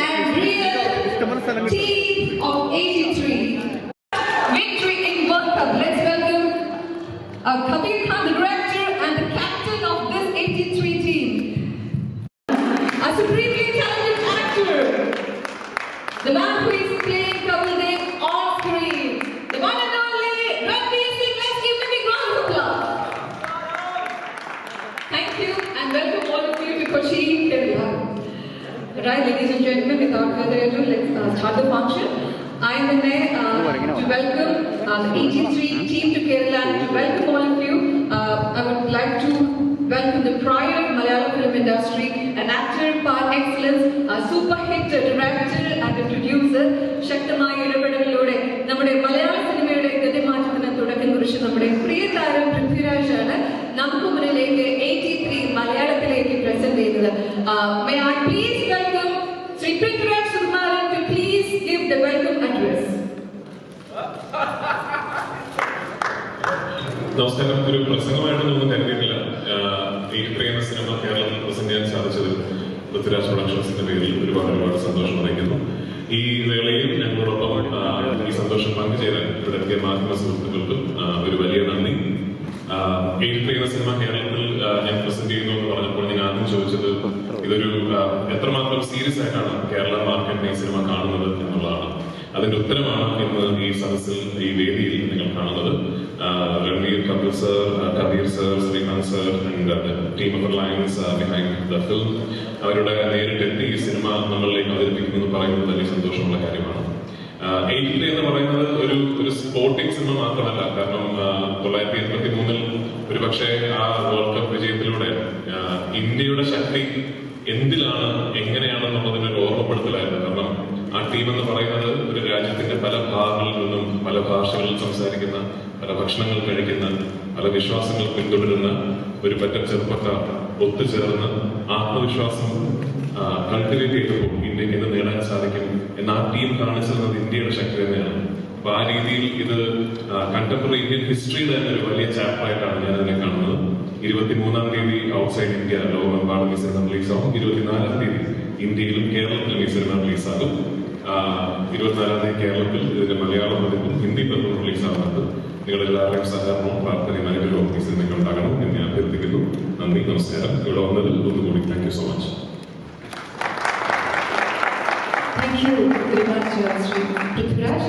and real team of 83. Victory in World Cup. Let's welcome Kabir Khan, the director and the captain of this 83 team. A supremely talented actor, the man who is playing Kapil Dev on screen, the one and only Ranveer Singh. Let's give him a big round of applause. Thank you and welcome all of you to Kochi, Kerala. Right, ladies and gentlemen, without further ado, let's start the function. I am to welcome the 83 team to Kerala and to welcome all of you. I would like to welcome the pride of Malayalam film industry, an actor par excellence, a super hit director and a producer. Shaktamaya Idapedalilode, നമ്മുടെ മലയാള സിനിമയുടെ ഗതിമാറ്റത്തിന് തുടക്കം കുറിച്ച് നമ്മുടെ പ്രിയ താരം പൃഥ്വിരാജാണ് നമുക്ക് മുന്നിലേക്ക് 83 മലയാളത്തിലേക്ക് present ചെയ്യുന്നത്. May I please welcome Sri Prithviraj Sukumaran to please give the welcome address. നമസ്കാരം. ഒരു പ്രസംഗമായിട്ടൊന്നും കരുതിയിട്ടില്ല. 83 എന്ന സിനിമ കേരളത്തിൽ പ്രസന്റ് ചെയ്യാൻ സാധിച്ചത് പൃഥ്വിരാജ് പ്രൊഡക്ഷൻസിന്റെ പേരിൽ ഒരുപാട് സന്തോഷം അറിയിക്കുന്നു. ഈ വേളയിൽ ഞങ്ങളോടൊപ്പം ഈ സന്തോഷം പങ്കുചേരാൻ ഇവിടെ എത്തിയ മാധ്യമ സുഹൃത്തുക്കൾക്ക് ഒരു വലിയ നന്ദി. 83 എന്ന സിനിമ കേരളത്തിൽ ഞാൻ പ്രസന്റ് ചെയ്യുന്നു എന്ന് പറഞ്ഞപ്പോൾ ഞാൻ ആദ്യം ചോദിച്ചത് ഇതൊരു എത്രമാത്രം സീരിയസ് ആയിട്ടാണ് കേരള മാർക്കറ്റിനെ ഈ സിനിമ കാണുന്നത് എന്നുള്ളതാണ്. അതിന്റെ ഉത്തരമാണ് ഇന്ന് ഈ സദസ്സിൽ ഈ വേദിയിൽ നിങ്ങൾ കാണുന്നത്. Ranveer, Kapil sir, Kabir sir, Srikanth sir and the team of Alliance behind the film. അവരുടെ നേരിട്ടെത്തി ഈ സിനിമ നമ്മളിലേക്ക് അവതരിപ്പിക്കുമെന്ന് പറയുന്നത് വലിയ സന്തോഷമുള്ള കാര്യമാണ്. 83 എന്ന് പറയുന്നത് ഒരു സ്പോർട്ടിംഗ് സിനിമ മാത്രമല്ല. കാരണം 1983 ഒരു പക്ഷേ ആ വേൾഡ് കപ്പ് വിജയത്തിലൂടെ ഇന്ത്യയുടെ ശക്തി എന്തിലാണ് എങ്ങനെയാണെന്നുള്ളതിനൊരു ഓർമ്മപ്പെടുത്തലായിരുന്നു. കാരണം ആ ടീം എന്ന് പറയുന്നത് ഒരു രാജ്യത്തിന്റെ പല ഭാഗങ്ങളിൽ നിന്നും പല ഭാഷകളിൽ സംസാരിക്കുന്ന, പല ഭക്ഷണങ്ങൾ കഴിക്കുന്ന, പല വിശ്വാസങ്ങൾ പിന്തുടരുന്ന ഒരു പറ്റം ചെറുപ്പക്കാർ ഒത്തുചേർന്ന് ആത്മവിശ്വാസം കൾട്ടിവേറ്റ് ചെയ്തപ്പോൾ ഇന്ത്യക്ക് ഇത് നേടാൻ സാധിക്കും എന്ന് ആ ടീം കാണിച്ചിരുന്നത് ഇന്ത്യയുടെ ശക്തി തന്നെയാണ്. അപ്പൊ ആ രീതിയിൽ ഇത് കണ്ടംപററി ഇന്ത്യൻ ഹിസ്റ്ററിയുടെ തന്നെ ഒരു വലിയ ചാപ്റ്റർ ആയിട്ടാണ് ഞാൻ അതിനെ കാണുന്നത്. 23-ാം തീയതി ഔട്ട്സൈഡ് ഇന്ത്യ ലോകമെമ്പാടും ഈ സിനിമ റിലീസാകും. 24-ാം തീയതി ഇന്ത്യയിലും കേരളത്തിലും ഈ സിനിമ റിലീസാകും. 24-ാം തീയതി കേരളത്തിൽ ഇതിന്റെ മലയാളം പതിപ്പും ഹിന്ദി പതിപ്പും റിലീസാകുന്നുണ്ട്. നിങ്ങളെല്ലാവരുടെയും സഹകരണവും പ്രാർത്ഥനയും അനുഗ്രഹവും ഈ സിനിമയ്ക്ക് ഉണ്ടാകണം എന്ന് ഞാൻ അഭ്യർത്ഥിക്കുന്നു. നന്ദി, നമസ്കാരം. ഇവിടെ വന്നതിൽ ഒന്നുകൂടി thank you so much. Thank you very much, Sri Prithviraj.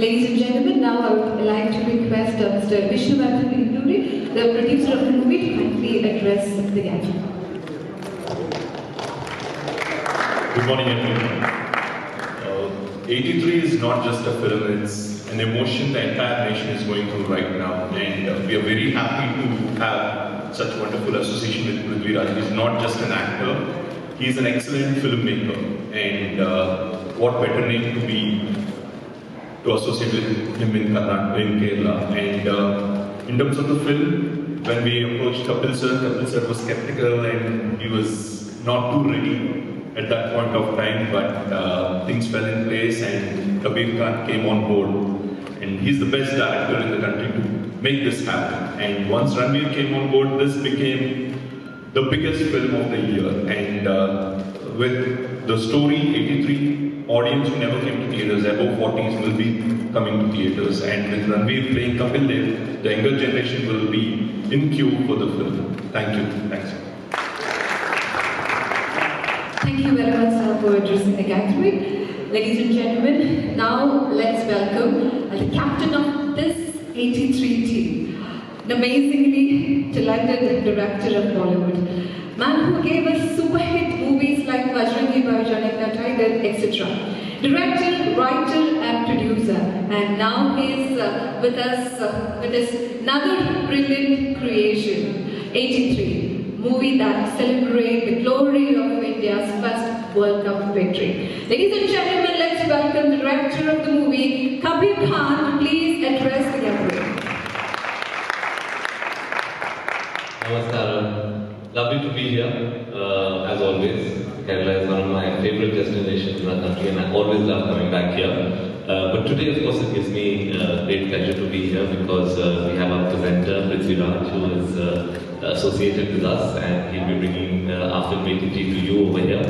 Ladies and gentlemen, now I would like to request Mr. Vishnuvarthan Induri, the producer of the movie, to kindly address the gathering. Good morning, everyone. 83 is not just a film, it's an emotion the entire nation is going through right now. And we are very happy to have such wonderful association with Prithviraj. He's not just an actor, he's an excellent filmmaker. And what better name to associate with him in Kerala. And in terms of the film, when we approached Kapil sir was skeptical and he was not too ready at that point of time, but things fell in place and Kabir Khan came on board. And he's the best director in the country to make this happen. And once Ranveer came on board, this became the biggest film of the year. And with the story, 83 audience who never came to theatres, above 40s will be coming to theatres. And with Ranveer playing Kapil Dev, the younger generation will be in queue for the film. Thank you. Thanks. Thank you very much for addressing the gathering. Ladies and gentlemen, now let's welcome the captain of this 83 team, an amazingly talented director of Bollywood, man who gave us super hit movies like Bajrangi Bhaijaan, Tiger, etc. Director, writer and producer, and now he is with us with his another brilliant creation, 83. Movie that celebrates the glory of India's first World Cup victory. Ladies and gentlemen, let's welcome the director of the movie, Kabir Khan, to please address the gathering. Namaskaram. Lovely to be here, as always. Kerala is one of my favorite destinations in the country and I always love coming back here. But today, of course, it gives me great pleasure to be here because we have our presenter, Prithviraj, who is associated with us and he'll be bringing our film 83 to you over here.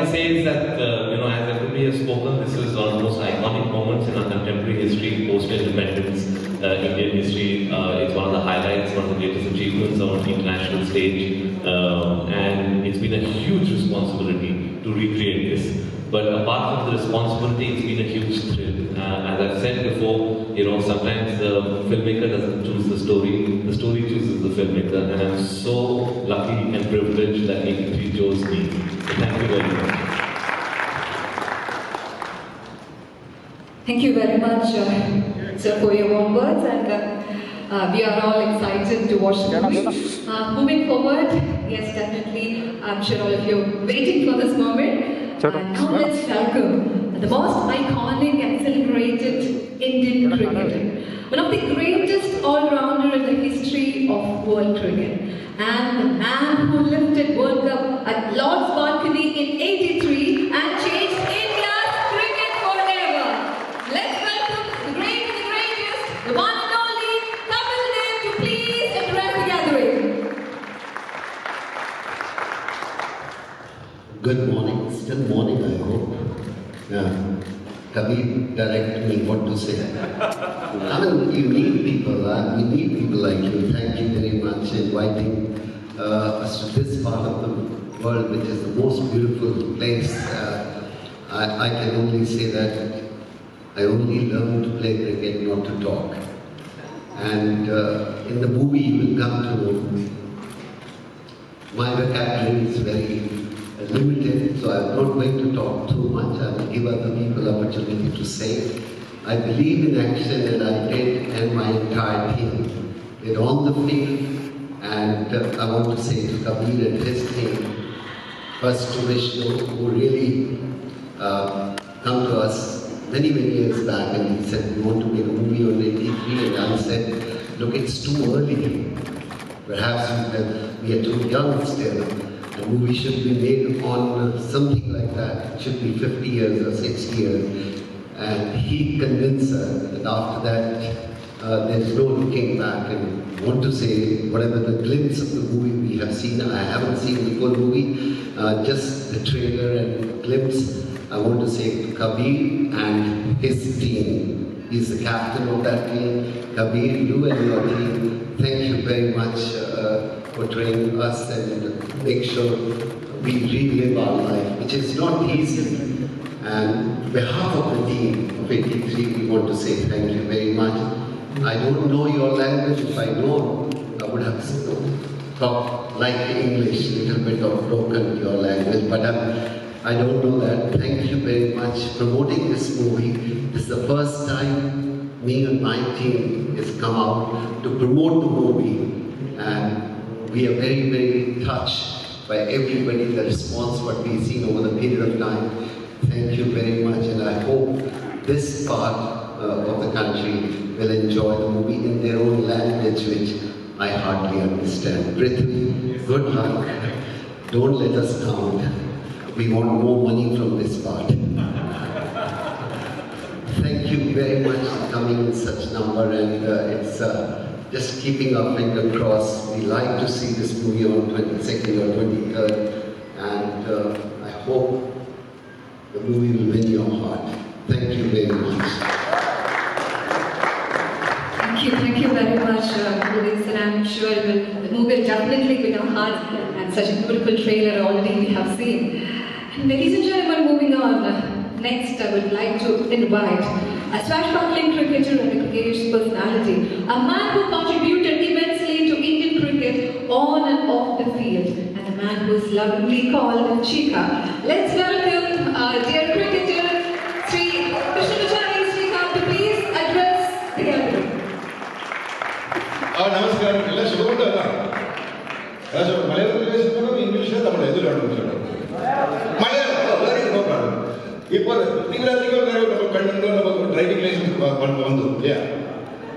can say is that, as everybody has spoken, this is one of the most iconic moments in our contemporary history, post-independence Indian history. It's one of the highlights, one of the greatest achievements on the international stage, and it's been a huge responsibility to recreate this. But apart from the responsibility, it's been a huge thrill. As I've said before, sometimes the filmmaker doesn't choose the story chooses the filmmaker, and I'm so lucky and privileged that 83 chose me. So thank you very much. Thank you very much, sir, for your warm words, and we are all excited to watch the movie. Moving forward, yes, definitely, I'm sure all of you are waiting for this moment. Now let's welcome the most iconic and celebrated Indian cricketer, one of the greatest all-rounder in the history of world cricket, and the man who lifted World Cup at Lord's balcony in '83 and changed India's cricket forever. Let's welcome the great and the greatest, the one and only Kapil Dev, to please address the gathering. Good morning, still morning I hope. Kabir, direct me what to say. I mean, you need people, we need people like you. Thank you very much for inviting us to this part of the world, which is the most beautiful place. I can only say that I only learned to play cricket, not to talk. And in the movie you will come to know my vocabulary is very limited, so I'm not going to talk too much. I will give other people opportunity to say. I believe in action, and I did, and my entire team did on the field. And I want to say to Kabir and his team, first to Vishnu, who really come to us many years back, and he said, we want to make a movie on '83, and I said, look, it's too early. Perhaps we are too young still. The movie should be made on something like that. It should be 50 years or 60 years. And he convinced us that after that, there's no looking back. And I want to say, whatever the glimpse of the movie we have seen, I haven't seen the full movie, just the trailer and glimpse. I want to say to Kabir and his team. He's the captain of that team. Kabir, you and your team, thank you very much for training us and make sure we relive our life, which is not easy. And on behalf of the team of '83, we want to say thank you very much. I don't know your language. If I know, I would have talked like English, a little bit of broken your language, but I don't know that. Thank you very much for promoting this movie. This is the first time me and my team has come out to promote the movie, and we are very touched by everybody, the response what we've seen over the period of time. Thank you very much, and I hope this part of the country will enjoy the movie in their own language, which I hardly understand. Prithvi, good luck. Don't let us down. We want more money from this part. Thank you very much for coming in such number, and it's just keeping our finger crossed. We like to see this movie on 22nd or 23rd, and I hope the movie will win your heart. Thank you very much. Thank you very much, Lewis, and I'm sure the movie will definitely win our hearts, and such a beautiful trailer already we have seen. And ladies and gentlemen, moving on, next I would like to invite a swashbuckling cricketer and a cricket's personality, a man who contributed immensely to Indian cricket on and off the field, and a man who is lovingly called Chika. Let's welcome dear cricketer, Sri Krishnamachari Srikanth, to please address the gathering. Namaskar. Ella Shubhodaya. Malayalam English Tamil Malayalam, very no problem. ഇപ്പോൾ നമുക്ക് driving licence വന്നു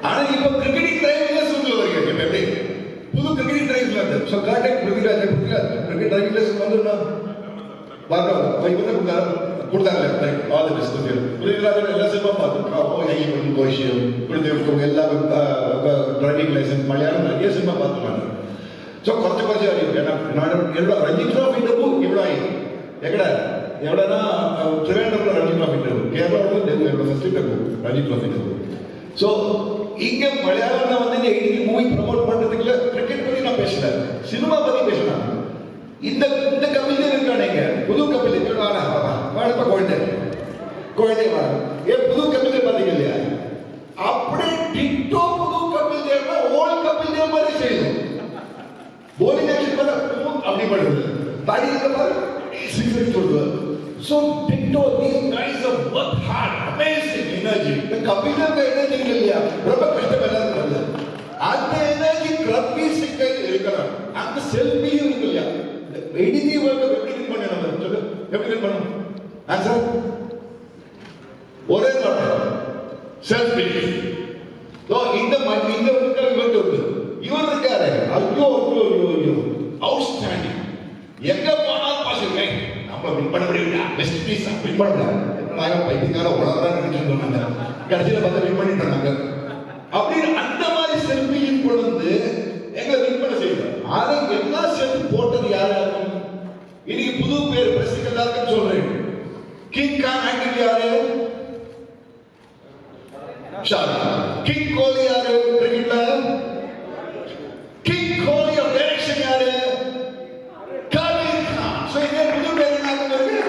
ஆனால் இப்போ cricketing driving licence வருது எப்படி புது cricketing driving license so contact Prithviraj cricket driving license வந்துருந்தா பார்க்கலாம் இப்போ கொடுத்தாங்க ஆல் தி பெஸ்ட் பிருத்திவிராஜ் எல்லா சினிமா பார்த்துருக்கோம் ஐ கோஷியம் பிருத்திவி எல்லா டிரைவிங் லைசன்ஸ் மலையாளம் நிறைய சினிமா பார்த்துருக்காங்க ஸோ കുറച്ച് അറിയും കാരണം ರಂಜಿ ಟ್ರೋಫಿ ಡಬ್ಬು ಇವಳಾಯಿ ಎಕಡೆ എവിടെന്നാ Thiruvananthapuram Ranji trophy Kerala first Ranji trophy. So இங்கே மலையாளம்ல வந்து இன்னைக்கு மூவி ப்ரமோட் பண்றதுக்குள்ள கிரிக்கெட் பத்தி நான் பேசல, சினிமா பத்தி பேசலாம். இந்த இந்த கவிதை இருக்கானேங்க, புது கவிதை வாடப்ப குழந்தை குழந்தை வாட ஏன் புது கவிதை பாத்தீங்க இல்லையா? அப்படியே டிட்டோ புது கவிதை ஓல்ட் கவிதை மாதிரி செய்யணும். bowling action பார்த்தா அப்படி பண்றது, பேட்டிங் பார்த்தா சிக்ஸர் சொல்றது. So Pinto, these guys have worked hard, amazing energy. The Kapila energy இல்லையா ரொம்ப கஷ்டப்படாத இருந்தது. அந்த எனர்ஜி Ranveer Singh இருக்கலாம், அந்த செல்ஃபியும் இல்லையா? எடிதி வர்க்க எப்படி வின் பண்ணணும் சொல்லு, எப்படி வின் பண்ணணும்? ஆன்சர் ஒரே வார்த்தை, செல்ஃப் பிலீஃப். சோ இந்த இவர்கிட்ட இருக்கு, இவர் இருக்காரு, ஐயோ அவுட்ஸ்டாண்டிங், எங்க போனாலும் பாசிங்க நம்ம வின் பண்ண முடியல, பெஸ்ட் பீஸ் வின் பண்ணல, நாங்க பைத்தியக்கார உலகம் நினைச்சிட்டு சொன்னாங்க, கடைசியில பார்த்து வின் பண்ணிட்டாங்க. அப்படின்னு அந்த மாதிரி செல்ஃபியும் கொண்டு வந்து எங்களை வின் பண்ண செய்யணும். அதை எல்லாம் சேர்த்து போட்டது யாரு? இன்னைக்கு புது பேர் பிரசிக் எல்லாருக்கும் சொல்றேன், கிங் கான் ஆக்டிவ் யாரு? ஷாருக். கிங் கோலி யாரு கிரிக்கெட்ல? கிங் கோலி ஆஃப் டைரக்ஷன் யாரு? கபீர் கான். சோ இந்த புது பேர் என்ன இருக்கு?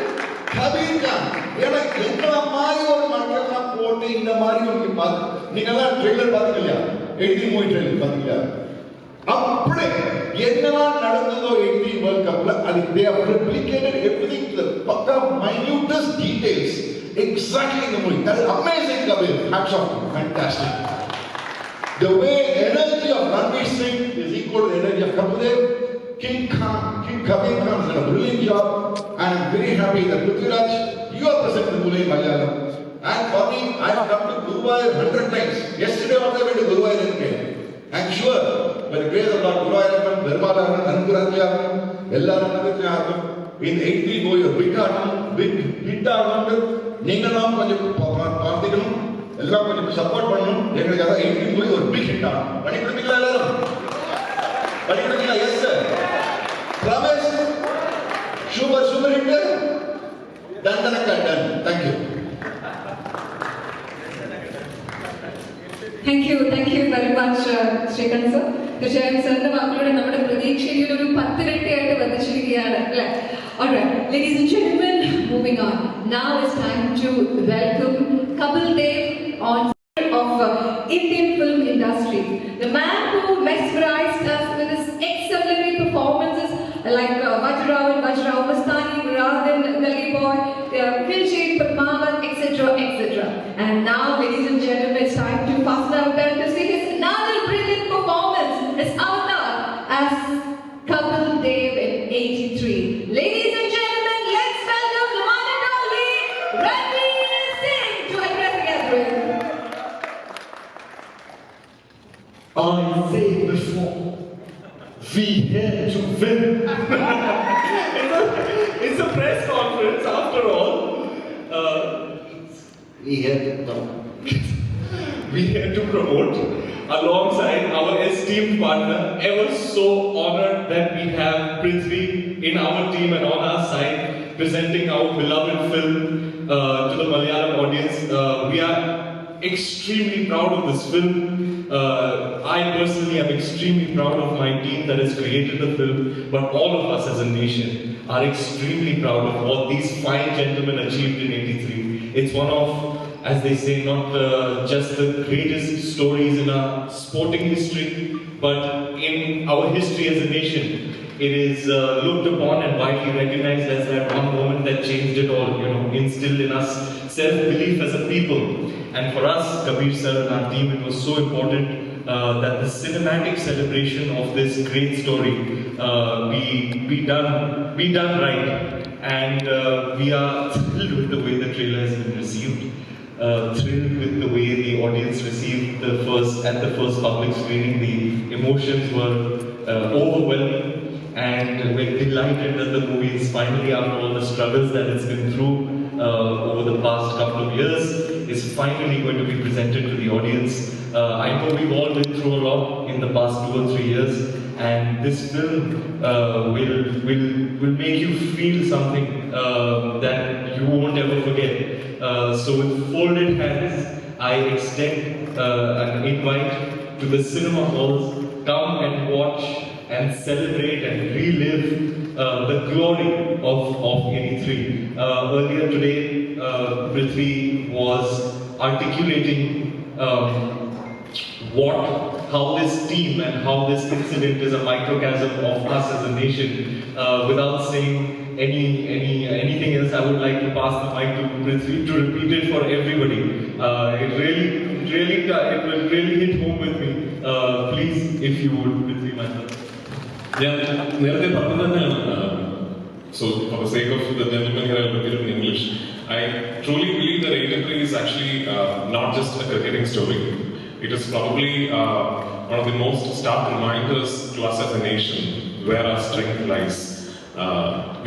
கபீர் கான். ஏன்னா எங்கள மாதிரி ஒரு மக்கள்லாம் போட்டு இந்த மாதிரி ஒரு பார்த்து நீங்க எல்லாம் ட்ரெய்லர் பாத்தீங்களா? 80 மூவி ட்ரெய்லர் பாத்தீங்களா? அப்படியே என்னெல்லாம் நடந்ததோ 80 வேர்ல்ட் கப்ல அது they have replicated everything to the பக்கா minutest details exactly in the movie. That is amazing, Kabir. Hats off, fantastic. The way energy of Ranveer Singh is equal to the energy of Kapil. King Kabir Khan has done a brilliant job, and I'm very happy that Prithviraj, you are present in the movie Malayalam. And for me, I have come to Guruvayur 100 times. Yesterday also I went to Guruvayur. I'm sure by the grace of God, Guruvayur, Dharmalaran, Anuragya, எல்லாரும் நடந்துட்டாங்க. இந்த 83 போய் ஒரு bit ஆகணும். நீங்களும் கொஞ்சம் பார்த்துக்கணும், எல்லாம் கொஞ்சம் சப்போர்ட் பண்ணணும். எங்களுக்கு அதான் 83 போய் ஒரு பிக் ஹிட் ஆகணும். பண்ணி கொடுப்பீங்களா எல்லாரும்? பண்ணி கொடுப்பீங்களா? Yes sir. Ramesh super hit done. Thank you. Thank you very much, Srikanth sir. തീർച്ചയായും സാറിന്റെ വാക്കുകളുടെ നമ്മുടെ പ്രതീക്ഷയിൽ ഒരു 10 ഇരട്ടിയായിട്ട് വർദ്ധിച്ചിരിക്കുകയാണ് അല്ലേ? Alright, ladies and gentlemen, moving on. Now it's time to welcome Kapil Dev on of Indian film industry. The man who mesmerized us with his exemplary performances like Vajrao and Vajrao Mastani, Radhan, Gully Boy, Kiljeet, Padmavat, etc. And now, ladies and gentlemen, it's time to pass our bell to see his another brilliant performance, his avatar as Kapil Dev in 83. Ladies and gentlemen, let's welcome the one and only Ranveer Singh to address the gathering. I said before, we had to win. It's a press conference after all. We had to come. We had to promote alongside our esteemed partner. I was so honored that we have Prithvi in our team and on our side presenting our beloved film to the Malayalam audience. We are extremely proud of this film. I personally am extremely proud of my team that has created the film, but all of us as a nation are extremely proud of what these fine gentlemen achieved in 83. It's one of, as they say, not just the greatest stories in our sporting history, but in our history as a nation. It is looked upon and widely recognized as that one moment that changed it all, instilled in us self-belief as a people. And for us, Kabir sir and our team, it was so important that the cinematic celebration of this great story be done right. And we are thrilled with the way the trailer has been received, thrilled with the way the audience received the first public screening. The emotions were overwhelming, and we're delighted that the movie is finally, after all the struggles that it's been through over the past couple of years, is finally going to be presented to the audience. I know we've all been through a lot in the past 2 or 3 years, and this film will will make you feel something that you won't ever forget. So with folded hands, I extend an invite to the cinema halls. Come and watch and celebrate and relive the glory of 83. Earlier today, Prithvi was articulating how this team and how this incident is a microcosm of us as a nation. Without saying anything else, I would like to pass the mic to Prithvi to repeat it for everybody. It will really hit home with me. Please, if you would, Prithvi, my friend. So, for the sake of the gentleman here, I'll repeat it in English. I truly believe that 83 is actually not just a cricketing story. It is probably one of the most stark reminders to us as a nation where our strength lies. We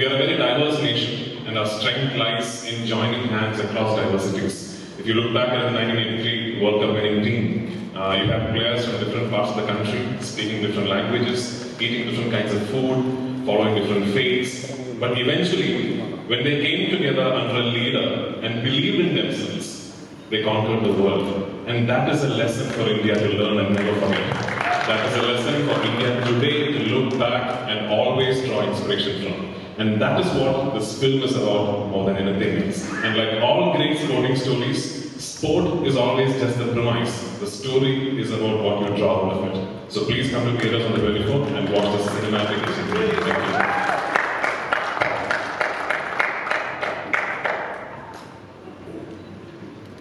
are a very diverse nation, and our strength lies in joining hands across diversities. If you look back at the 1983 World Cup winning team, you have players from different parts of the country, speaking different languages, eating different kinds of food, following different faiths. But eventually, when they came together under a leader and believed in themselves, they conquered the world. And that is a lesson for India to learn and never forget. That is a lesson for India today to look back and always draw inspiration from. And that is what this film is about more than anything else. And like all great sporting stories, sport is always just the premise. The story is about what you draw out of it. So please come to theaters on the 24th and watch the cinematic. Thank you.